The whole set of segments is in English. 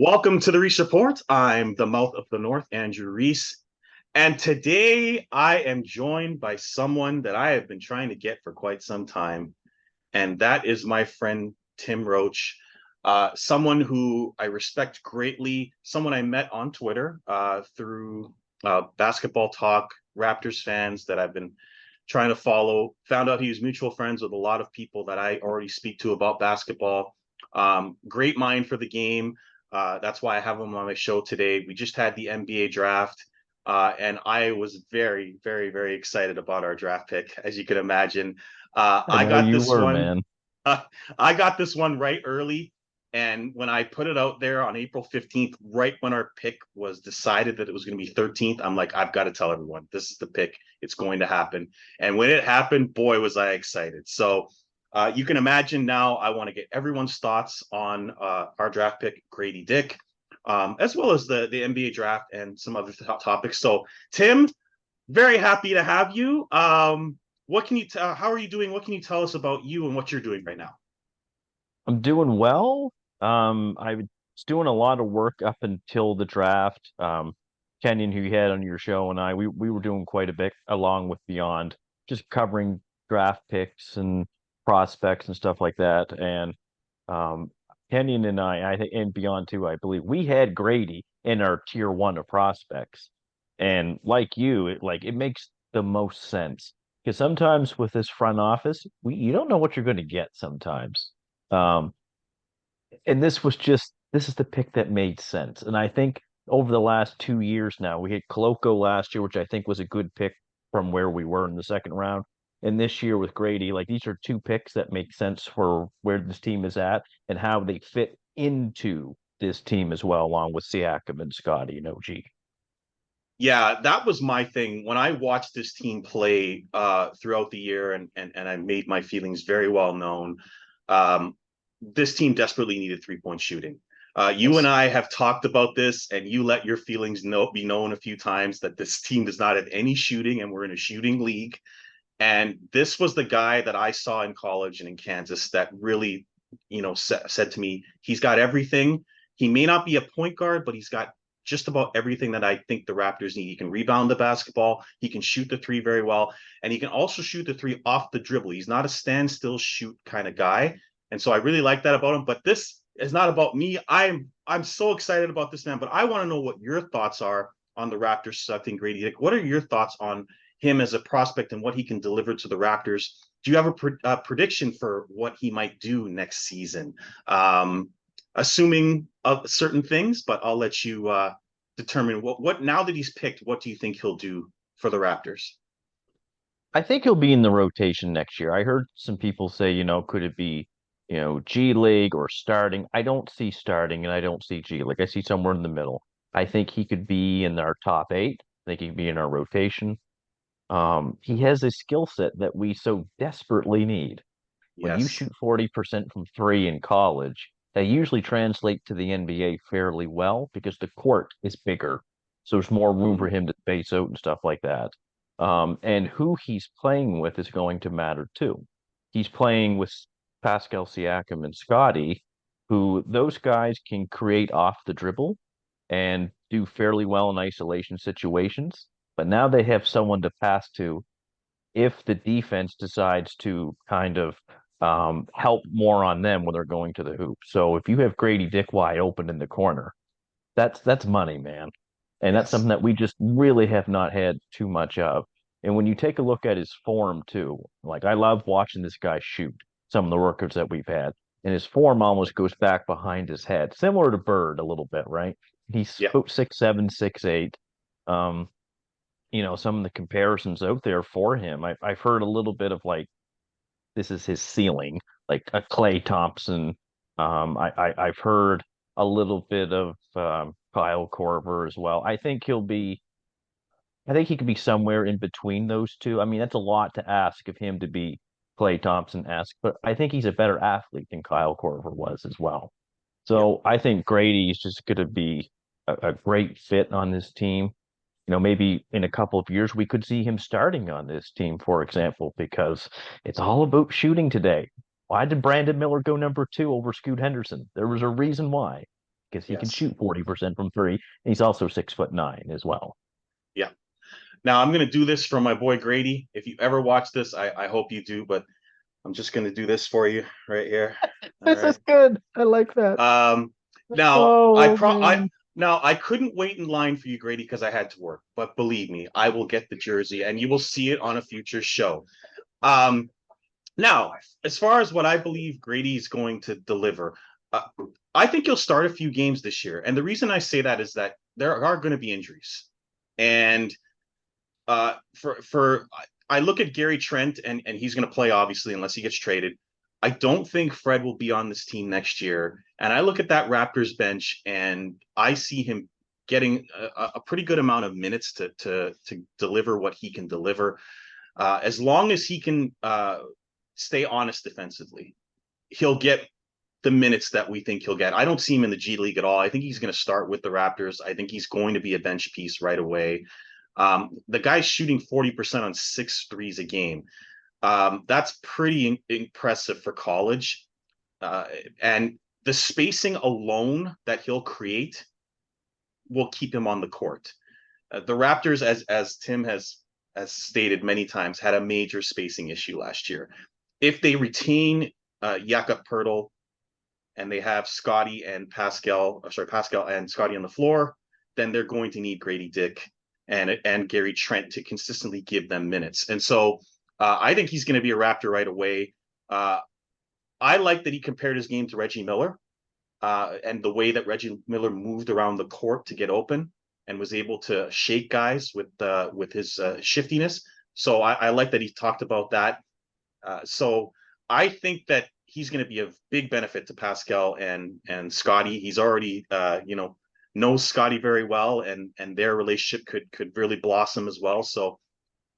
Welcome to the Reese Report. I'm the mouth of the North, Andrew Reese. And today I am joined by someone that I have been trying to get for quite some time. And that is my friend, Tim Roach, someone who I respect greatly, someone I met on Twitter through basketball talk, Raptors fans that I've been trying to follow. Found out he was mutual friends with a lot of people that I already speak to about basketball. Great mind for the game. That's why I have him on my show today. We just had the NBA draft, and I was very, very, very excited about our draft pick, as you can imagine. I I know got you this were, one. man. I got this one right early. And when I put it out there on April 15th, right when our pick was decided that it was going to be 13th, I'm like, I've got to tell everyone this is the pick. It's going to happen. And when it happened, boy, was I excited. So you can imagine now I want to get everyone's thoughts on our draft pick, Gradey Dick, as well as the NBA draft and some other topics. So, Tim, very happy to have you. What can you tell? How are you doing? What can you tell us about you and what you're doing right now? I'm doing well. I was doing a lot of work up until the draft. Kenyon, who you had on your show, and we were doing quite a bit along with Beyond, just covering draft picks and prospects and stuff like that. And um, Kenyon and I think, and Beyond too, I believe we had Grady in our tier one of prospects. And like you, it makes the most sense because sometimes with this front office, you don't know what you're going to get sometimes. Um, and this is the pick that made sense. And I think over the last 2 years now, we hit Coloco last year, which I think was a good pick from where we were in the second round. And this year with Grady, like these are two picks that make sense for where this team is at and how they fit into this team as well, along with Siakam and Scotty and OG. Yeah, that was my thing when I watched this team play throughout the year, and I made my feelings very well known. Um, this team desperately needed 3 point shooting. You and Yes. I have talked about this, and you let your feelings be known a few times that this team does not have any shooting, and we're in a shooting league. And this was the guy that I saw in college and in Kansas that really, said to me, he's got everything. He may not be a point guard, but he's got just about everything that I think the Raptors need. He can rebound the basketball, he can shoot the three very well, and he can also shoot the three off the dribble. He's not a standstill shoot kind of guy. And so I really like that about him. But this is not about me. I'm so excited about this man, but I want to know what your thoughts are on the Raptors selecting Grady Dick. What are your thoughts on him as a prospect and what he can deliver to the Raptors? Do you have a prediction for what he might do next season? Assuming certain things, but I'll let you determine what now that he's picked. What do you think he'll do for the Raptors? I think he'll be in the rotation next year. I heard some people say, could it be, G League or starting? I don't see starting and I don't see G League. I see somewhere in the middle. I think he could be in our top eight. I think he could be in our rotation. He has a skill set that we so desperately need. When you Yes. shoot 40% from three in college, they usually translate to the NBA fairly well because the court is bigger. So there's more room for Mm, him to base out and stuff like that. And who he's playing with is going to matter too. He's playing with Pascal Siakam and Scotty, who those guys can create off the dribble and do fairly well in isolation situations. But now they have someone to pass to if the defense decides to kind of help more on them when they're going to the hoop. So if you have Grady Dick wide open in the corner, that's money, man. And that's yes. something that we just really have not had too much of. And when you take a look at his form too, like I love watching this guy shoot some of the workouts that we've had. And his form almost goes back behind his head, similar to Bird a little bit, right? He's Yeah. about 6'7", 6'8". Um, some of the comparisons out there for him. I've heard a little bit of like this is his ceiling, like a Clay Thompson. I've heard a little bit of Kyle Korver as well. I think he could be somewhere in between those two. I mean, that's a lot to ask of him to be Clay Thompson-esque, but I think he's a better athlete than Kyle Korver was as well. Yeah. So I think Grady is just going to be a great fit on this team. Maybe in a couple of years we could see him starting on this team, for example, because it's all about shooting today. Why did Brandon Miller go number two over Scoot Henderson? There was a reason why. because he can Yes. shoot 40% from three, and he's also 6'9" as well. Yeah. Now I'm gonna do this for my boy Grady. If you ever watch this, I hope you do, but I'm just gonna do this for you right here. All This is right. good. I like that. Um, now Oh man. I couldn't wait in line for you, Grady, because I had to work. But believe me, I will get the jersey, and you will see it on a future show. Um, Now, as far as what I believe Grady's going to deliver, uh, I think he'll start a few games this year. And the reason I say that is that there are going to be injuries. And for I look at Gary Trent, and he's going to play obviously unless he gets traded. I don't think Fred will be on this team next year. And I look at that Raptors bench, and I see him getting a pretty good amount of minutes to deliver what he can deliver, as long as he can stay honest defensively. He'll get the minutes that we think he'll get. I don't see him in the G League at all. I think he's going to start with the Raptors. I think he's going to be a bench piece right away. The guy's shooting 40% on 6 threes a game. That's pretty impressive for college. And the spacing alone that he'll create will keep him on the court. The Raptors, as Tim has stated many times, had a major spacing issue last year. If they retain Jakob Pertl and they have Scotty and Pascal and Scotty on the floor, then they're going to need Gradey Dick and Gary Trent to consistently give them minutes. And so I think he's going to be a Raptor right away. I like that he compared his game to Reggie Miller, and the way that Reggie Miller moved around the court to get open and was able to shake guys with his shiftiness. So I like that he talked about that. So I think that he's going to be a big benefit to Pascal and Scotty. He's already knows Scotty very well, and their relationship could really blossom as well. So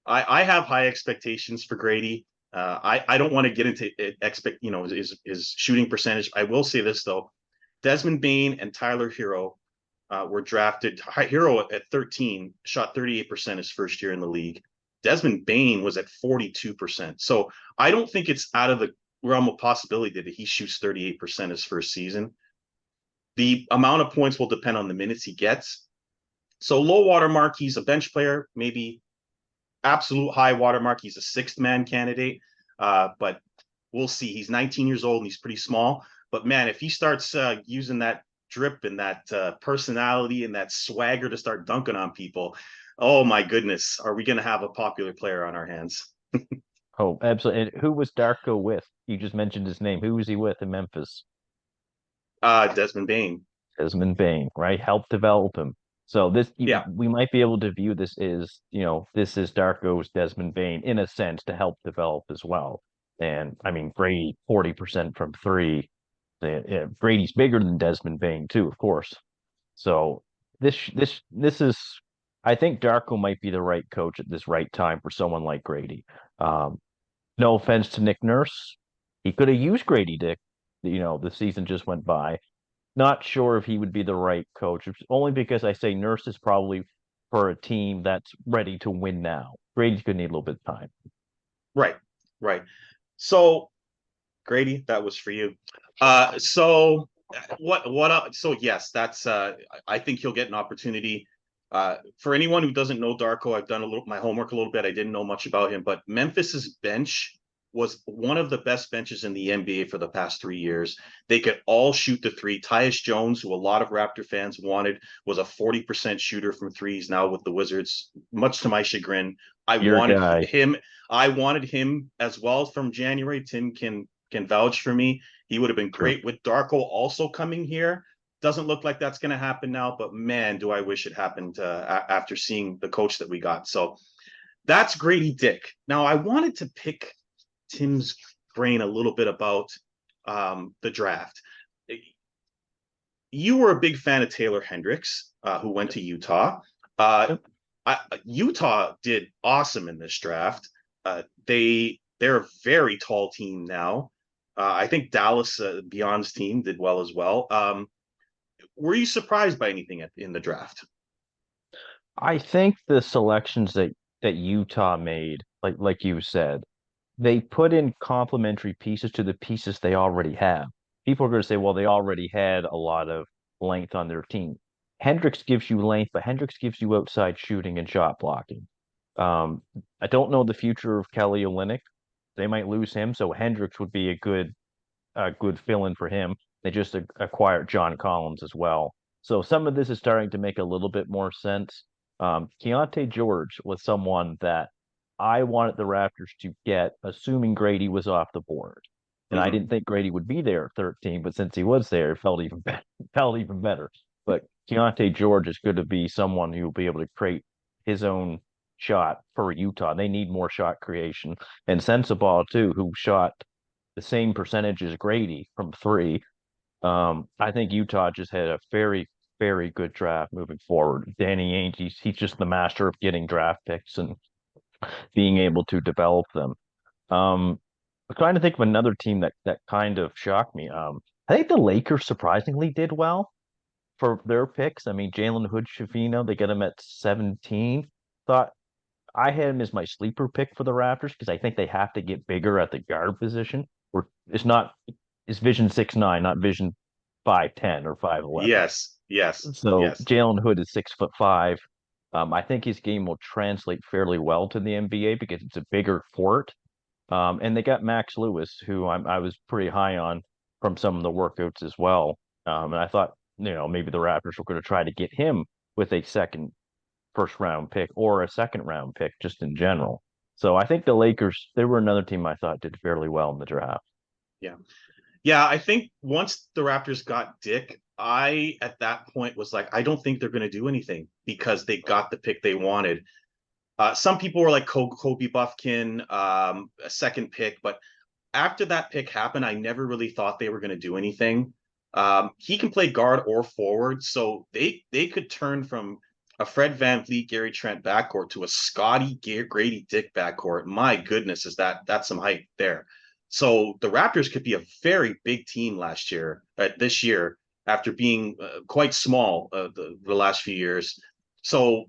I have high expectations for Grady. I don't want to get into his shooting percentage. I will say this though: Desmond Bain and Tyler Hero were drafted. Hero at 13 shot 38% his first year in the league. Desmond Bain was at 42%. So I don't think it's out of the realm of possibility that he shoots 38% his first season. The amount of points will depend on the minutes he gets. So low watermark, he's a bench player, maybe absolute high watermark, he's a sixth man candidate. But we'll see. He's 19 years old and he's pretty small. But man, if he starts using that drip and that personality and that swagger to start dunking on people, oh my goodness, are we going to have a popular player on our hands? Oh, absolutely. And who was Darko with? You just mentioned his name. Who was he with in Memphis? Desmond Bain. Desmond Bain, right? Helped develop him. So Yeah, we might be able to view this as, this is Darko's Desmond Bain in a sense to help develop as well. And I mean, Brady 40% from three. Brady's bigger than Desmond Bain too, of course. So this is, I think Darko might be the right coach at this right time for someone like Grady. Um, no offense to Nick Nurse, he could have used Gradey Dick. The season just went by. Not sure if he would be the right coach, only because I say Nurse is probably for a team that's ready to win now. Grady's gonna need a little bit of time. right, right. So Grady, that was for you. So so yes, that's I think he'll get an opportunity. For anyone who doesn't know Darko, I've done my homework a little bit. I didn't know much about him, but Memphis's bench was one of the best benches in the NBA for the past 3 years. They could all shoot the three. Tyus Jones, who a lot of Raptor fans wanted, was a 40% shooter from threes now with the Wizards, much to my chagrin. I Your wanted guy. him. I wanted him as well from January. Tim can vouch for me. He would have been True. great with Darko also coming here. Doesn't look like that's going to happen now, but man, do I wish it happened after seeing the coach that we got. So that's Gradey Dick. Now, I wanted to pick Tim's brain a little bit about the draft. You were a big fan of Taylor Hendricks, who went to Utah. Uh, Utah did awesome in this draft. They're a very tall team now. I think Dallas, Beyond's team, did well as well. Were you surprised by anything in the draft? I think the selections that Utah made, like you said, they put in complementary pieces to the pieces they already have. People are going to say, well, they already had a lot of length on their team. Hendricks gives you length, but Hendricks gives you outside shooting and shot blocking. I don't know the future of Kelly Olynyk. They might lose him, so Hendricks would be a good fill-in for him. They just acquired John Collins as well. So some of this is starting to make a little bit more sense. Keontae George was someone that I wanted the Raptors to get, assuming Gradey was off the board. And I Mhm. didn't think Gradey would be there at 13, but since he was there, it felt even better. Felt even better. But Keontae George is going to be someone who will be able to create his own shot for Utah. They need more shot creation. And Sensabaugh, too, who shot the same percentage as Gradey from three. I think Utah just had a very, very good draft moving forward. Danny Ainge, he's just the master of getting draft picks and being able to develop them. I'm trying to think of another team that kind of shocked me. I think the Lakers surprisingly did well for their picks. I mean, Jalen Hood Schifino, they get him at 17. Thought I had him as my sleeper pick for the Raptors because I think they have to get bigger at the guard position. Or it's Vision 6'9", not Vision 5'10" or 5'11. Yes, yes, So yes. Jalen Hood is 6'5". I think his game will translate fairly well to the NBA because it's a bigger court. And they got Max Lewis, who I was pretty high on from some of the workouts as well. And I thought, maybe the Raptors were going to try to get him with a second first round pick or a second round pick just in general. So I think the Lakers, they were another team I thought did fairly well in the draft. Yeah. Yeah, I think once the Raptors got Dick, I at that point was like, I don't think they're going to do anything because they got the pick they wanted. Some people were like Kobe Buffkin, a second pick, but after that pick happened, I never really thought they were going to do anything. He can play guard or forward, so they could turn from a Fred VanVleet, Gary Trent backcourt to a Scotty Gradey Dick backcourt. My goodness, that's some height there. So the Raptors could be a very big team this year, after being quite small the last few years. So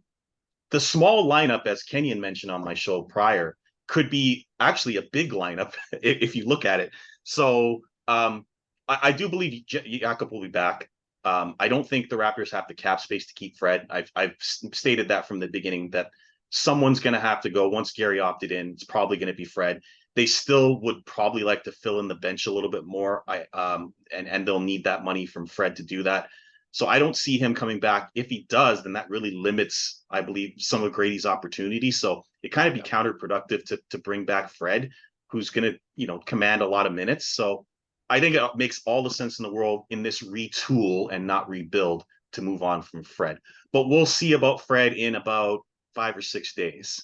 the small lineup, as Kenyon mentioned on my show prior, could be actually a big lineup if you look at it. So I do believe Jakob will be back. I don't think the Raptors have the cap space to keep Fred. I've stated that from the beginning that someone's going to have to go once Gary opted in. It's probably going to be Fred. They still would probably like to fill in the bench a little bit more. And they'll need that money from Fred to do that. So I don't see him coming back. If he does, then that really limits, I believe, some of Grady's opportunities. So it kind of be counterproductive to bring back Fred, who's going to, command a lot of minutes. So I think it makes all the sense in the world in this retool and not rebuild to move on from Fred. But we'll see about Fred in about 5 or 6 days.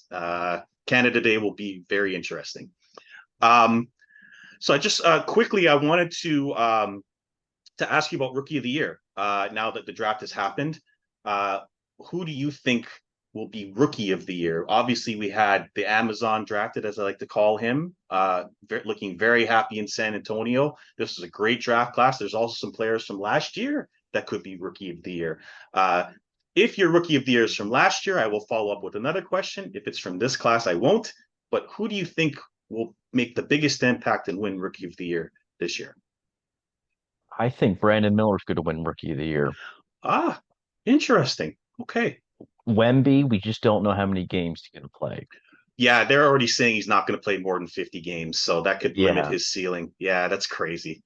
Canada Day will be very interesting. So I just quickly, I wanted to ask you about Rookie of the Year. Now that the draft has happened, who do you think will be Rookie of the Year? Obviously, we had the Amazon drafted, as I like to call him, looking very happy in San Antonio. This is a great draft class. There's also some players from last year that could be Rookie of the Year. If your Rookie of the Year is from last year, I will follow up with another question. If it's from this class, I won't. But who do you think will make the biggest impact and win Rookie of the Year this year? I think Brandon Miller's going to win Rookie of the Year. Ah, interesting. Okay. Wemby, we just don't know how many games he's going to play. Yeah, they're already saying he's not going to play more than 50 games, so that could limit Yeah. his ceiling. Yeah, that's crazy.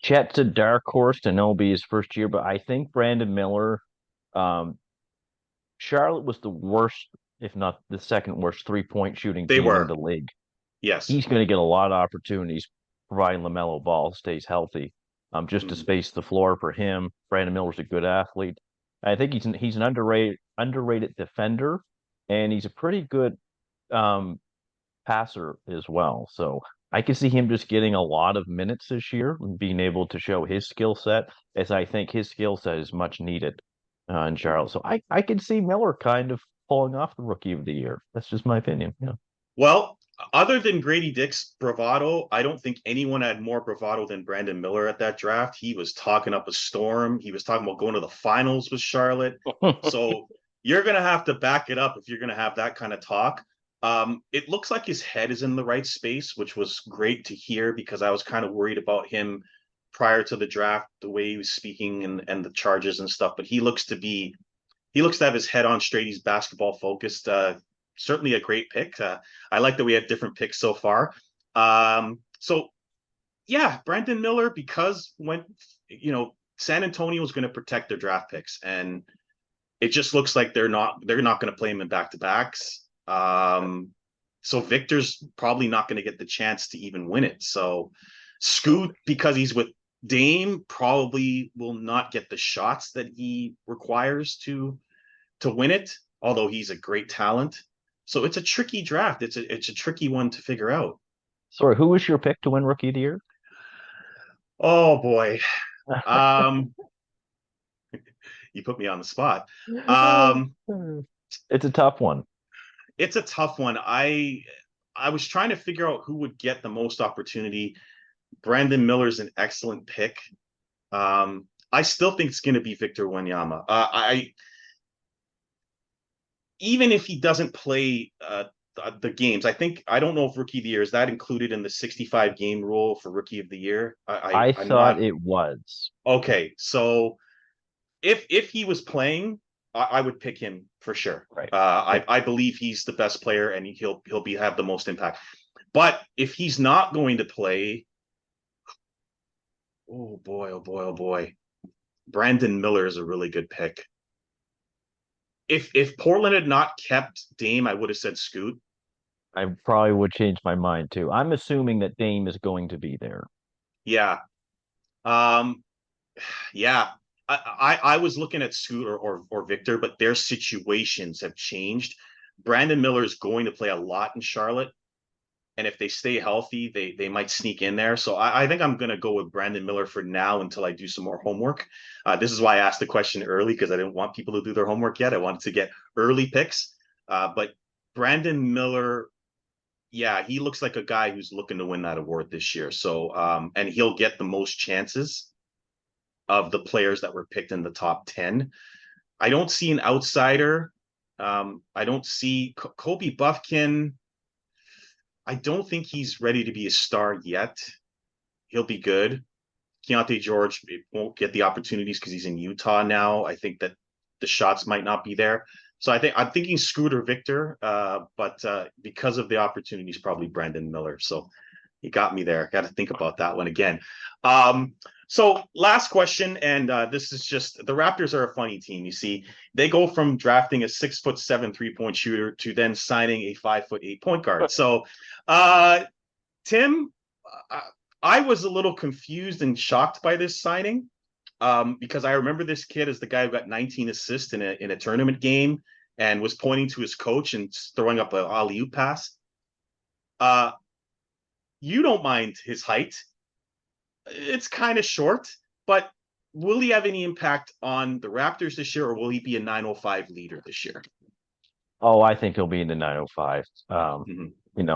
Chet's a dark horse to know be his first year, but I think Brandon Miller, um, Charlotte was the worst, if not the second worst, three-point shooting They team in were. the league. Yes. He's going to get a lot of opportunities, providing LaMelo Ball stays healthy. Just to Mhm. space the floor for him. Brandon Miller's a good athlete. I think he's an underrated defender, and he's a pretty good um, passer as well. So I can see him just getting a lot of minutes this year and being able to show his skill set, as I think his skill set is much needed in Charlotte. So I can see Miller kind of pulling off the Rookie of the Year. That's just my opinion. Yeah. Well, other than Gradey Dick's bravado, I don't think anyone had more bravado than Brandon Miller at that draft. He was talking up a storm. He was talking about going to the finals with Charlotte. So you're going to have to back it up if you're going to have that kind of talk. It looks like his head is in the right space, which was great to hear because I was kind of worried about him prior to the draft, the way he was speaking and the charges and stuff, but he looks to have his head on straight. He's basketball focused. Certainly a great pick. I like that we have different picks so far. So yeah, Brandon Miller, because when San Antonio is going to protect their draft picks, and it just looks like they're not going to play him in back to backs. So Victor's probably not going to get the chance to even win it. So Scoot, because he's with Dame, probably will not get the shots that he requires to win it, although he's a great talent. So it's a tricky draft. It's a tricky one to figure out. Sorry, who was your pick to win Rookie of the Year? Oh boy. Um you put me on the spot. Um It's a tough one. it's a tough one. I was trying to figure out who would get the most opportunity. Brandon Miller's an excellent pick. I still think it's going to be Victor Wanyama. I Even if he doesn't play the games, I don't know if Rookie of the Year is that included in the 65 game rule for Rookie of the Year. I I'm thought not it was. okay. So if he was playing, I would pick him for sure. Right. I believe he's the best player and he'll be have the most impact. But if he's not going to play, oh boy, oh boy, oh boy, Brandon Miller is a really good pick. If Portland had not kept Dame, I would have said Scoot. I probably would change my mind too. I'm assuming that Dame is going to be there. Yeah. Um, yeah. I was looking at Scoot or Victor, but their situations have changed. Brandon Miller is going to play a lot in Charlotte, and if they stay healthy, they might sneak in there. So I think I'm going to go with Brandon Miller for now until I do some more homework. This is why I asked the question early, because I didn't want people to do their homework yet. I wanted to get early picks. But Brandon Miller, yeah, he looks like a guy who's looking to win that award this year. So and he'll get the most chances of the players that were picked in the top 10. I don't see an outsider. I don't see Kobe Buffkin. I don't think he's ready to be a star yet. He'll be good. Keontae George won't get the opportunities because he's in Utah now. I think that the shots might not be there. So I'm thinking Scooter Victor, but because of the opportunities, probably Brandon Miller. So you got me there. Got to think about that one again. So last question, and this is just the Raptors are a funny team. You see, they go from drafting a 6'7" 3-point shooter to then signing a 5'8" point guard. So, Tim, I was a little confused and shocked by this signing because I remember this kid as the guy who got 19 assists in a tournament game and was pointing to his coach and throwing up an alley-oop pass. You don't mind his height. It's kind of short, but will he have any impact on the Raptors this year, or will he be a 905 leader this year? Oh, I think he'll be in the 905. Mm-hmm.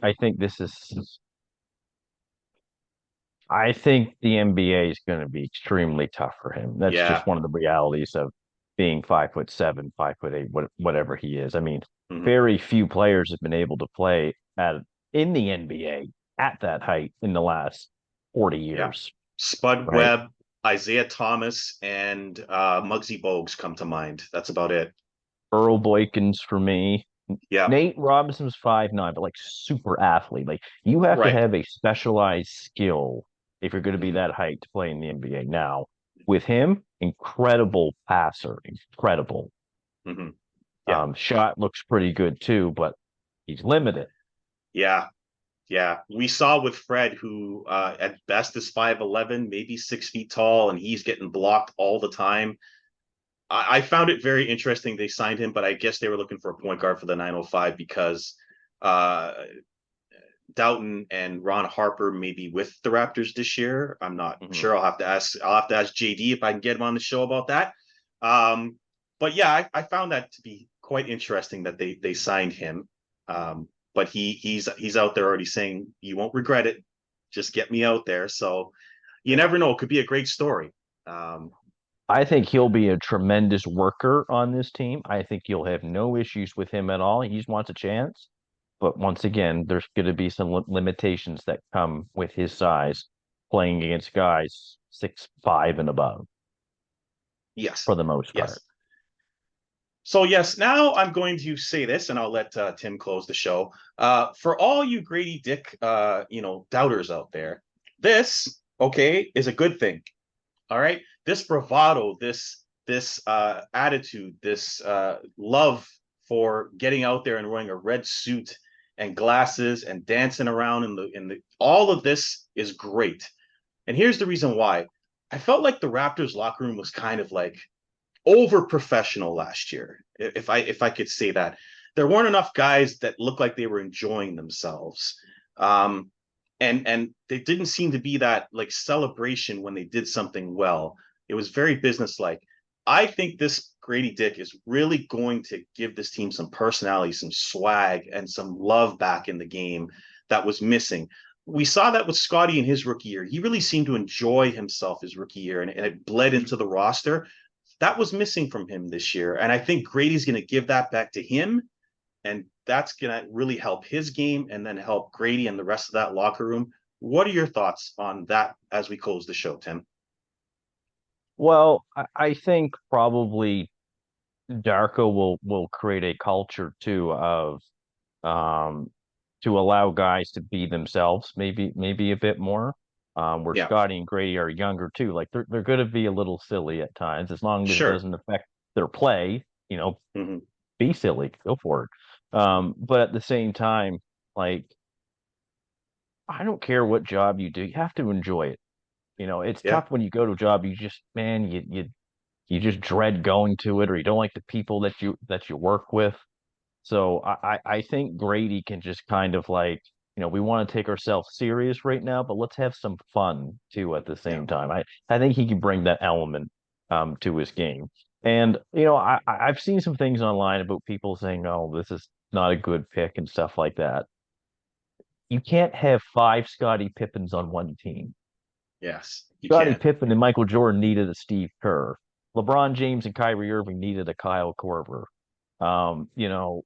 I think this is. I think the NBA is going to be extremely tough for him. That's Yeah. just one of the realities of being 5'7", 5'8", whatever he is. I mean, Mm-hmm. very few players have been able to play in the NBA at that height in the last 40 Yeah. years, Spud right? Webb, Isaiah Thomas, and Muggsy Bogues come to mind. That's about it. Earl Boykins for me. Yeah. Nate Robinson's 5'9", but like super athlete. Like you have to Right. have a specialized skill if you're going to be Mm-hmm. that height to play in the NBA. Now, with him, incredible passer, incredible. Mm-hmm. Yeah. Shot looks pretty good too, but he's limited. Yeah. Yeah. We saw with Fred, who at best is 5'11", maybe 6 feet tall, and he's getting blocked all the time. I found it very interesting they signed him, but I guess they were looking for a point guard for the 905 because uh, Doughton and Ron Harper may be with the Raptors this year. I'm not Mhm. sure. I'll have to ask JD if I can get him on the show about that. Um, but yeah, I found that to be quite interesting that they signed him. But he's out there already saying you won't regret it. Just get me out there. So you never know. It could be a great story. Um, I think he'll be a tremendous worker on this team. I think you'll have no issues with him at all. He just wants a chance. But once again, there's going to be some limitations that come with his size. playing against guys 6'5" and above Yes. for the most Yes. part. So yes, now I'm going to say this, and I'll let Tim close the show. For all you Gradey Dick, doubters out there, this okay is a good thing. All right, this bravado, this attitude, this love for getting out there and wearing a red suit and glasses and dancing around in the all of this is great. And here's the reason why. I felt like the Raptors locker room was kind of like over professional last year, if I could say that. There weren't enough guys that looked like they were enjoying themselves. Um, and they didn't seem to be that like celebration when they did something well. It was very businesslike. I think this Gradey Dick is really going to give this team some personality, some swag, and some love back in the game that was missing. We saw that with Scotty in his rookie year. He really seemed to enjoy himself his rookie year, and it bled into the roster. That was missing from him this year. And I think Grady's going to give that back to him. And that's going to really help his game and then help Grady and the rest of that locker room. What are your thoughts on that as we close the show, Tim? Well, I think probably Darko will create a culture too of um to allow guys to be themselves, maybe a bit more. Where Yeah, Scotty and Grady are younger too. Like they're gonna be a little silly at times, as long as it sure. doesn't affect their play, Hmm. be silly, go for it. But at the same time, like I don't care what job you do, you have to enjoy it. It's Yeah, tough when you go to a job, you just man, you just dread going to it, or you don't like the people that you work with. So I think Grady can just kind of like, we want to take ourselves serious right now, but let's have some fun too at the yeah. same time. I think he can bring that element to his game. And I've seen some things online about people saying, "Oh, this is not a good pick" and stuff like that. You can't have five Scottie Pippens on one team. Yes, you Scottie can. Pippen and Michael Jordan needed a Steve Kerr. LeBron James and Kyrie Irving needed a Kyle Korver. Um, you know,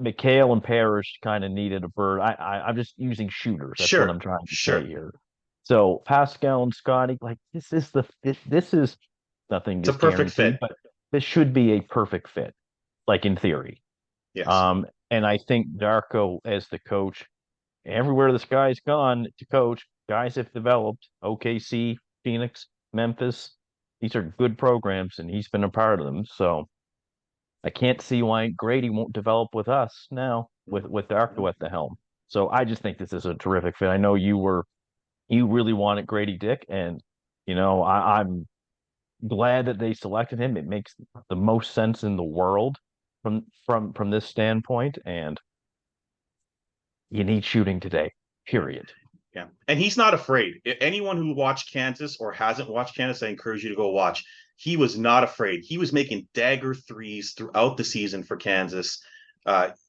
McHale and Parrish kind of needed a bird. I'm just using shooters. That's what I'm Sure, trying to say sure. here. So Pascal and Scotty, like this is nothing It's a is perfect guaranteed, fit. but this should be a perfect fit, like in theory. Yes. And I think Darko as the coach, everywhere this guy's gone to coach, guys have developed. OKC, Phoenix, Memphis. These are good programs, and he's been a part of them. So I can't see why Grady won't develop with us now with Darko Mhm. at the helm. So I just think this is a terrific fit. I know you really wanted Grady Dick, and I'm glad that they selected him. It makes the most sense in the world from this standpoint, and you need shooting today. Period. Yeah. And he's not afraid. Anyone who watched Kansas or hasn't watched Kansas, I encourage you to go watch. He was not afraid. He was making dagger threes throughout the season for Kansas.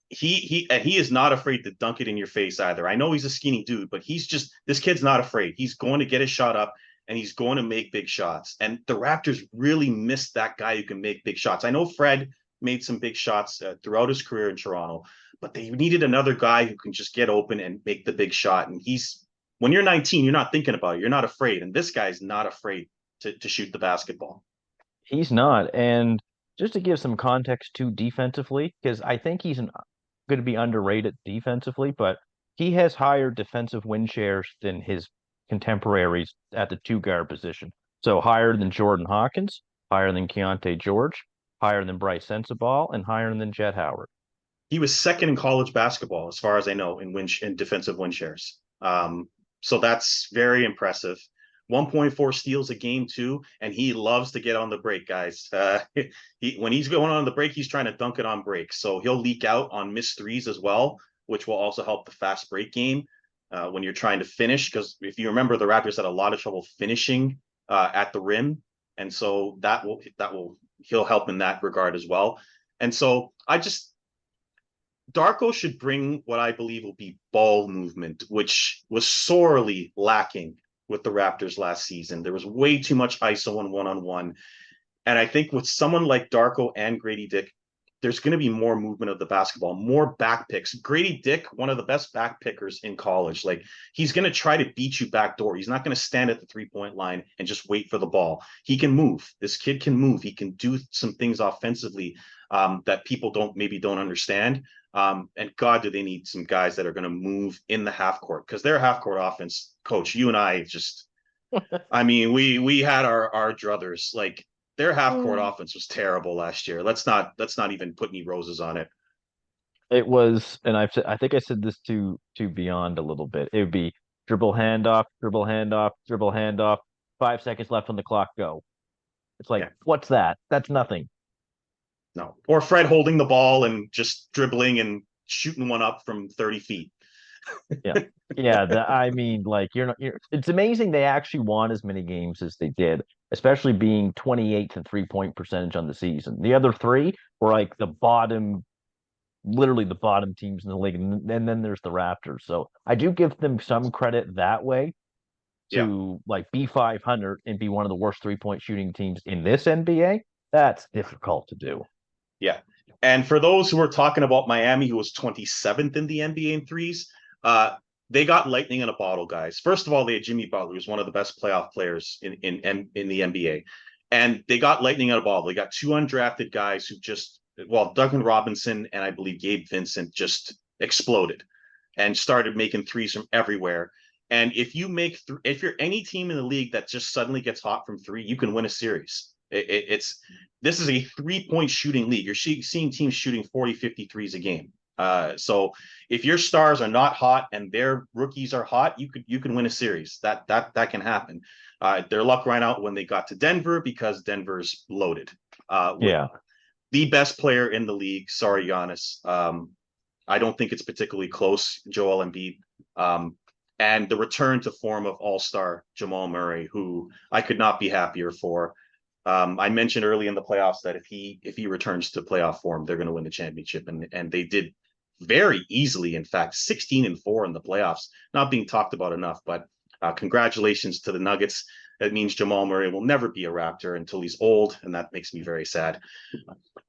He is not afraid to dunk it in your face either. I know he's a skinny dude, but this kid's not afraid. He's going to get his shot up and he's going to make big shots. And the Raptors really missed that guy who can make big shots. I know Fred made some big shots throughout his career in Toronto, but they needed another guy who can just get open and make the big shot. And he's when you're 19, you're not thinking about it. You're not afraid. And this guy's not afraid to shoot the basketball. He's not. And just to give some context to defensively, because I think he's going to be underrated defensively, but he has higher defensive win shares than his contemporaries at the two guard position. So higher than Jordan Hawkins, higher than Keontae George, higher than Bryce Sensabaugh, and higher than Jet Howard. He was second in college basketball, as far as I know, in defensive win shares. So that's very impressive. 1.4 steals a game too, and he loves to get on the break, guys. When he's going on the break, he's trying to dunk it on break. So he'll leak out on missed threes as well, which will also help the fast break game when you're trying to finish. Because if you remember, the Raptors had a lot of trouble finishing at the rim, and so that will he'll help in that regard as well. And so I just Darko should bring what I believe will be ball movement, which was sorely lacking with the Raptors last season. There was way too much ISO and one on one. And I think with someone like Darko and Gradey Dick, there's going to be more movement of the basketball, more back picks. Gradey Dick, one of the best back pickers in college, like he's going to try to beat you backdoor. He's not going to stand at the 3-point line and just wait for the ball. He can move. This kid can move. He can do some things offensively that people don't understand. And God, do they need some guys that are going to move in the half court, because their half court offense, coach, you and I just, I mean, we had our druthers. Like their half court offense was terrible last year. Let's not even put any roses on it. It was, and I think I said this to Beyond a little bit. It would be dribble handoff, dribble handoff, dribble handoff. 5 seconds left on the clock. Go. It's like, Yeah. what's that? That's nothing. No. Or Fred holding the ball and just dribbling and shooting one up from 30 feet. Yeah. Yeah. I mean, like it's amazing they actually won as many games as they did, especially being 28 to 3-point percentage on the season. The other three were like the bottom, literally the bottom teams in the league. And then there's the Raptors. So I do give them some credit that way Yeah. to like be 500 and be one of the worst 3-point shooting teams in this NBA. That's difficult to do. Yeah. And for those who are talking about Miami, who was 27th in the NBA in threes, they got lightning in a bottle, guys. First of all, they had Jimmy Butler, who's one of the best playoff players in the NBA. And they got lightning in a bottle. They got two undrafted guys who just, well, Duncan Robinson and I believe Gabe Vincent just exploded and started making threes from everywhere. And if you're any team in the league that just suddenly gets hot from three, you can win a series. This is a 3-point shooting league. You're seeing teams shooting 40, 50 threes a game. So if your stars are not hot and their rookies are hot, you can win a series. That can happen. Their luck ran out when they got to Denver because Denver's loaded. Yeah. The best player in the league. Sorry, Giannis. I don't think it's particularly close. Joel Embiid. And the return to form of All-Star Jamal Murray, who I could not be happier for. I mentioned early in the playoffs that if he returns to playoff form, they're going to win the championship, and they did very easily. In fact, 16-4 in the playoffs, not being talked about enough. But congratulations to the Nuggets. That means Jamal Murray will never be a Raptor until he's old, and that makes me very sad.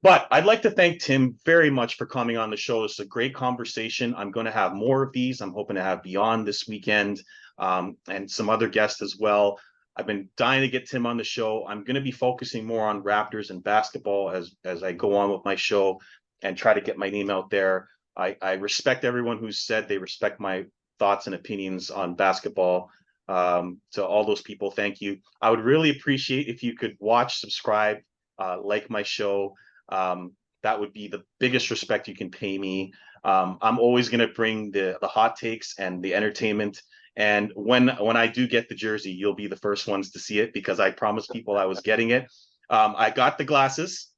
But I'd like to thank Tim very much for coming on the show. It's a great conversation. I'm going to have more of these. I'm hoping to have Beyond this weekend, and some other guests as well. I've been dying to get Tim on the show. I'm going to be focusing more on Raptors and basketball as I go on with my show and try to get my name out there. I respect everyone who's said they respect my thoughts and opinions on basketball. To all those people, thank you. I would really appreciate if you could watch, subscribe, like my show. That would be the biggest respect you can pay me. I'm always going to bring the hot takes and the entertainment. And when I do get the jersey, you'll be the first ones to see it, because I promised people I was getting it. I got the glasses.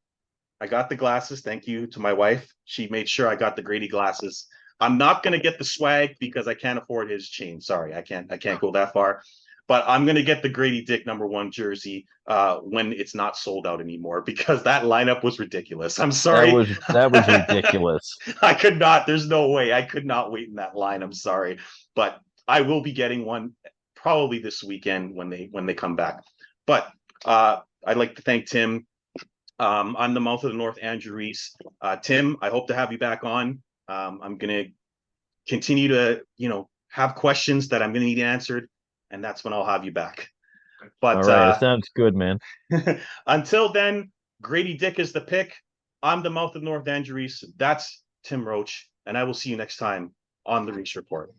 Thank you to my wife. She made sure I got the Gradey glasses. I'm not going to get the swag because I can't afford his chain. Sorry, I can't go that far. But I'm going to get the Gradey Dick #1 jersey when it's not sold out anymore, because that lineup was ridiculous. I'm sorry. That was ridiculous. I could not. There's no way. I could not wait in that line. I'm sorry. But I will be getting one probably this weekend when they come back. But I'd like to thank Tim. I'm the mouth of the North, Andrew Reese. Tim, I hope to have you back on. I'm going to continue to, have questions that I'm going to need answered, and that's when I'll have you back. But all right, it sounds good, man. Until then, Gradey Dick is the pick. I'm the mouth of the North, Andrew Reese. That's Tim Roach, and I will see you next time on the Reese Report.